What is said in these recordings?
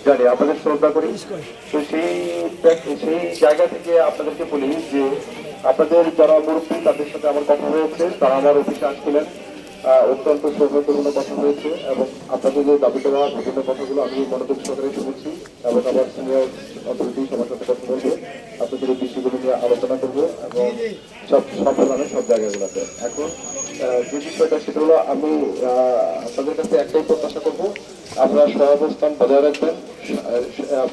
জানি, আপনাদের শ্রদ্ধা করি। তো সেই জায়গা থেকে আপনাদেরকে বলি যে আপনাদের যারা মুরব্বী তাদের সাথে আমার কথা হয়েছে, তারা আমার অফিসে আসছিলেন, অত্যন্ত সৌভাগ্যপূর্ণ কথা হয়েছে এবং আপনাদের যে দাবি দেওয়া বিভিন্ন কথাগুলো আমি মনোযোগ সহকারে শুনেছি এবং আমার সিনিয়র অথরিটি সবার সাথে কথা বলবো, আপনাদের এই বিষয়গুলো নিয়ে আলোচনা করবো এবং সফলভাবে সব জায়গাগুলোতে। এখন যে বিষয়টা সেটা হলো আমি আপনাদের কাছে একটাই প্রত্যাশা করবো, আপনারা সহাবস্থান বজায় রাখবেন,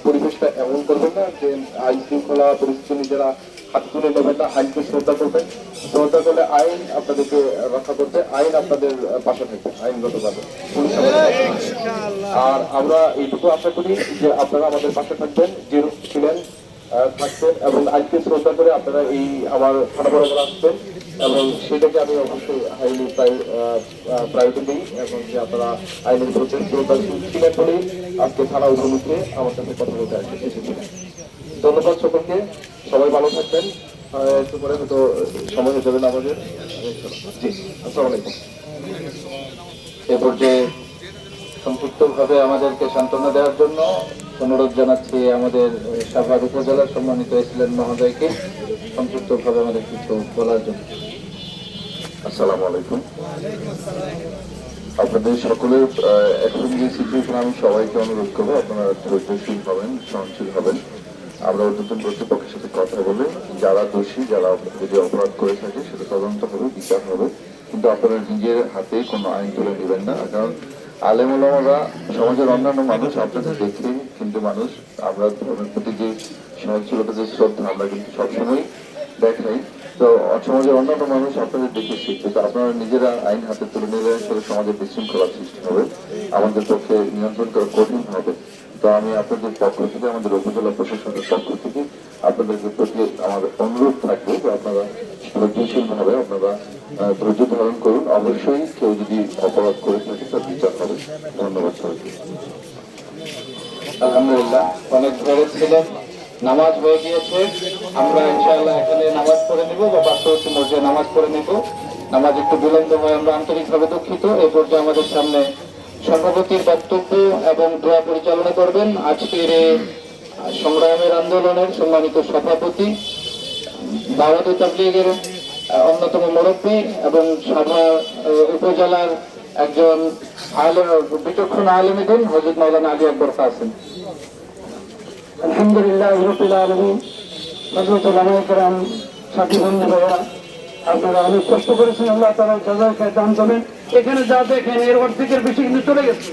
পরিবেশটা এমন করবেন না যে আইন শৃঙ্খলা পরিস্থিতি নিজেরা হাত তুলে নেবেন না, আইনকে শ্রদ্ধা করবেন, শ্রদ্ধা করলে আইন আপনাদেরকে রক্ষা করতে, আইন আপনাদের পাশে থাকবে আইনগতভাবে। আর আমরা এইটুকু আশা করি যে আপনারা আমাদের পাশে থাকবেন, যেরূপ ছিলেন থাকবেন এবং আইনকে শ্রদ্ধা করে আপনারা এই আমার থানা বরাবর আসবেন এবং সেটাকে আমি অবশ্যই হাইলি প্রায়োরিটি দিই এবং যে আপনারা আইনের প্রতি শ্রদ্ধাশীল ছিলেন বলেই আজকে থানা উপমুখে আমার সাথে কথা বলতে এসেছিলেন। ধন্যবাদ সকলকে, সবাই ভালো থাকবেন। একটু পরে হয়তো সময় হয়ে যাবেন আমাদের। জি, আসসালামু আলাইকুম। এ পর্যায়ে সংক্ষিপ্তভাবে আমাদেরকে সান্ত্বনা দেওয়ার জন্য অনুরোধ জানাচ্ছি আমাদের সাভার উপজেলার সম্মানিত এসিলেন মহোদয়কে সংক্ষিপ্তভাবে আমাদের কিছু বলার জন্য। আসসালামু আলাইকুম। আপনাদের সকলের এখন যে সিচুয়েশন, আমি সবাইকে অনুরোধ করবো আপনারা ধৈর্যশীল হবেন, সহনশীল হবেন। আমরা ঊর্ধ্বতন কর্তৃপক্ষের সাথে কথা বলে যারা দোষী, যারা যদি অপরাধ করে থাকে সেটা তদন্ত হবে, বিচার হবে, কিন্তু আপনারা নিজের হাতে কোনো আইন তুলে নেবেন না। কারণ আলেম ওলামারা সমাজের অন্যান্য মানুষ আপনাদের দেখে কিন্তু মানুষ, আমরা ধর্মের প্রতি যে সহনশীলতা, যে শ্রদ্ধা আমরা কিন্তু সবসময় দেখাই, তো সমাজের অন্যান্য মানুষ আপনাদের দেখে শিখবে। তো আপনারা নিজেরা আইন হাতে তুলে নিলে আসলে সমাজের বিশৃঙ্খলার সৃষ্টি হবে, আমাদের পক্ষে নিয়ন্ত্রণ করা কঠিন হবে। তো আমি আপনাদের পক্ষ থেকে, আমাদের উপজেলা প্রশাসনের পক্ষ থেকে আপনাদেরকে প্রতি আমার অনুরোধ থাকবে যে আপনারা ধৈর্যশীল ভাবে আপনারা ধৈর্য ধারণ করুন। অবশ্যই কেউ যদি অপরাধ করে থাকে তার বিচার হবে। ধন্যবাদ সবাইকে। আলহামদুলিল্লাহ, অনেক ধরে ছিলেন, নামাজ হয়ে গিয়েছে। আমরা ইনশাআল্লাহ এখানে নামাজ পড়ে নিব বা পার্শ্ববর্তী মসজিদে নামাজ পড়ে নিব। নামাজ একটু বিলম্ব হয়, আমরা আন্তরিকভাবে দুঃখিত। এই পর্যায়ে আমাদের সামনে সভাপতির বক্তব্য এবং দোয়া পরিচালনা করবেন আজকের এই সংগ্রামের আন্দোলনের সম্মানিত সভাপতি, দাওয়াত তাবলীগের অন্যতম মুরব্বী এবং সাভার উপজেলার একজন বিচক্ষণ আলেমে দিন হযরত মাওলানা আলী আকবর কাসেম। আলহামদুলিল্লাহ রাব্বিল আলামিন। হযরত ওলামায়ে কেরাম, সাথী বন্ধু ভাইরা, আপনারা অনেক কষ্ট করেছেন, আল্লাহ তাআলা জাযায়ে দান করবেন। এখানে যা দেখেন এর অর্ধেকের বেশি কিন্তু চলে গেছে।